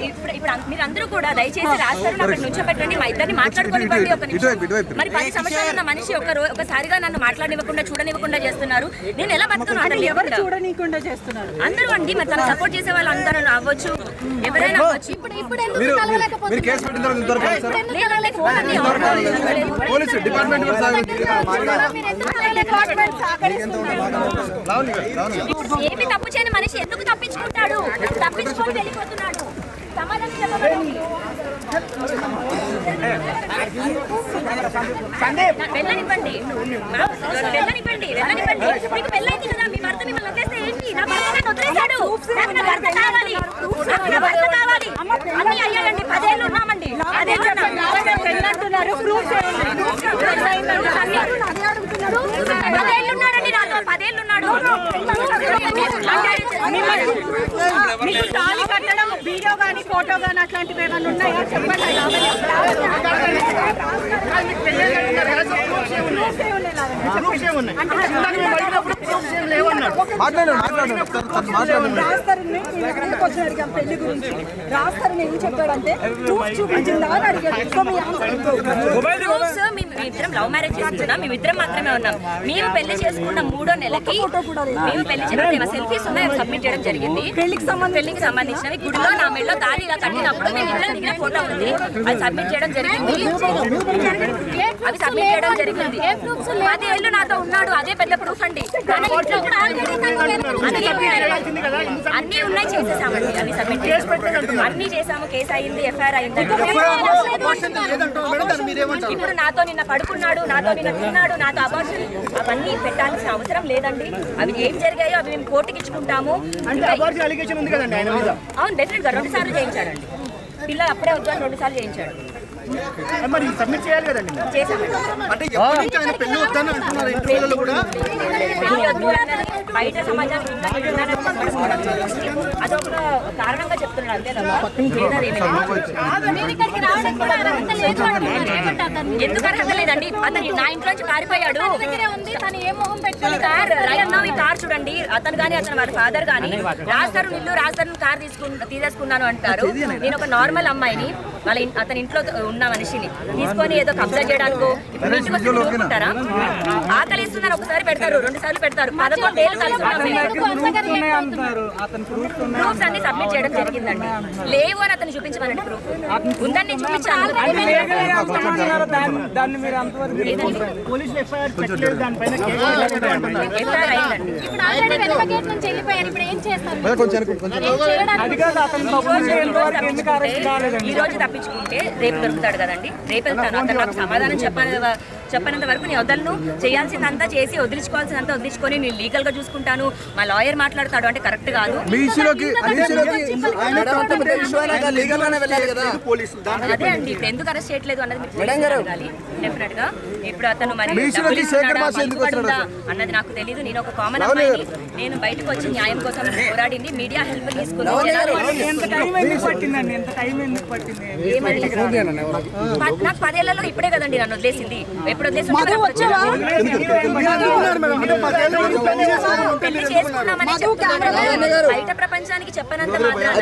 ఇప్పుడు మీరందరూ కూడా దయచేసి రాస్తారు అక్కడ నుంచి పెట్టండి, మా ఇద్దరిని మాట్లాడుకోనివ్వండి. ఒక నిమిషం. మరి 10 సంవత్సరాలు ఉన్న మనిషి ఒకసారిగా నన్ను మాట్లాడనివ్వకుండా చూడనివ్వకుండా చేస్తున్నారు. నేను ఎలా బతుకున్నాను? ఎవరు చూడనివ్వకుండా చేస్తున్నారు? అందరూ అండి. మరి తను సపోర్ట్ చేసే వాళ్ళు అందరూ అవ్వచ్చు, ఎవరైనా అవ్వచ్చు. ఏమి తప్పు చేయని మనిషి ఎందుకు తప్పించుకుంటాడు? తప్పించుకొని వెళ్ళిపోతున్నాడు. సమాధానం చెప్పండి. వెళ్ళనివ్వండి, వెళ్ళనివ్వండి, వెళ్ళనివ్వండి. మీకు పెళ్ళైంది కదా, మీ భర్త మిమ్మల్ని వదిలేస్తే ఏంటి? నా భర్త నన్ను వదిలేశాడు, నాకు నా భర్త కావాలి, నాకు నా భర్త కావాలి. అన్నీ అయ్యాయండి. 10 ఏళ్ళు ఉన్నామండి. 10 ఏళ్ళు పెళ్ళంటున్నారు. 10 ఏళ్ళు ఉన్నాడండి నాతో. 10 ఏళ్ళు ఉన్నాడు. మీకు తాళి కట్టడం వీడియో కానీ ఫోటో కానీ అట్లాంటివి ఏమైనా ఉన్నాయా చెప్పండి. పెళ్లి గురించి రాస్తారని ఏం చెప్పాడంటే ప్రూఫ్ చూపించిందా అని అడిగాడు. మేమిద్దరం లవ్ మ్యారేజ్ చేసుకున్నాం, మేమిద్దరం మాత్రమే ఉన్నాం. మేము పెళ్లి చేసుకున్న 3వ నెలకి మేము పెళ్లి చేసుకున్న సెల్ఫీస్ ఉన్నాయి, సబ్మిట్ చేయడం జరిగింది. పెళ్లికి సంబంధించినవి గుడిలో నా మెడలో తాళి ఇలా కట్టినప్పుడు మేము ఇద్దరం దిగిన ఫోటో ఉంది, అది సబ్మిట్ చేయడం జరిగింది. అవి సబ్మిట్ చేయడం జరిగింది. 10 ఏళ్ళు నాతో ఉన్నాడు, అదే పెద్ద ప్రూఫ్ అండి. అన్ని ఉన్నాయి, చేసేసామండి. అన్ని సబ్మిట్ చేసాము, అన్ని చేసాము. కేసు అయింది, ఎఫ్ఐఆర్ అయిందండి. ఇప్పుడు నాతో నిన్న పడుకున్నాడు, నాతో నిన్న తిన్నాడు, నాతో అబార్షన్ అవన్నీ పెట్టాల్సిన అవసరం లేదండి. అవి ఏం జరిగాయో అవి మేము కోర్టుకి ఇచ్చుకుంటాము. అవును, డెఫినెట్ గా 2 సార్లు చేయించాడండి. పిల్లలు అప్పుడే వద్దు అని 2 సార్లు చేయించాడు. సబ్మిట్ చేయాలి కదండి. బయట సమాజానికి అదొక కారణంగా చెప్తున్నాడు అంతే తప్ప ఎందుకు అర్హత లేదండి. అతను నా ఇంట్లో నుంచి పారిపోయాడు. ఈ కార్ చూడండి, అతను కానీ అతను వారి ఫాదర్ కానీ రాస్తారు ఇల్లు రాస్తారు కార్ తీసేసుకున్నాను అంటారు. నేను ఒక నార్మల్ అమ్మాయిని వాళ్ళ అతని ఇంట్లో ఉన్న మనిషిని తీసుకొని ఏదో కబ్జా చేయడానికో ఊరుకుంటారా? ఆకలి ఇస్తున్నారు, ఒకసారి పెడతారు, 2 సార్లు పెడతారు. 11 ఏళ్ళు ప్రూఫ్స్ అన్ని సబ్మిట్ చేయడం జరిగిందండి. లేవు అని అతను చూపించమనండి. ప్రూఫ్ ఉందని చూపించాను. ఈ రోజు తప్పించుకుంటే రేపు దొరుకుతాడు కదండి. రేపు వెళ్తాను. అతను నాకు సమాధానం చెప్పనంత వరకు నేను వదలను. చేయాల్సిందంతా చేసి వదిలించుకోవాల్సినంత వదిలించుకొని నేను లీగల్ గా చూసుకుంటాను. మా లాయర్ మాట్లాడతాడు అంటే కరెక్ట్ కాదు. అదే అండి, ఇప్పుడు ఎందుకు అరెస్ట్ చేయట్లేదు అన్నది డెఫినెట్ గా. ఇప్పుడు అతను మరి అన్నది నాకు తెలియదు. నేను ఒక కామన్ అమ్మాయిని. నేను బయటకు వచ్చి న్యాయం కోసం పోరాడింది, మీడియా హెల్ప్ తీసుకుంది. నాకు 10 ఏళ్లలో ఇప్పుడే కదండి నన్ను వదిలేసింది. ఎప్పుడు వదిలేసి పెళ్లి చేసుకున్నామని బయట ప్రపంచానికి చెప్పనంత మాత్రాన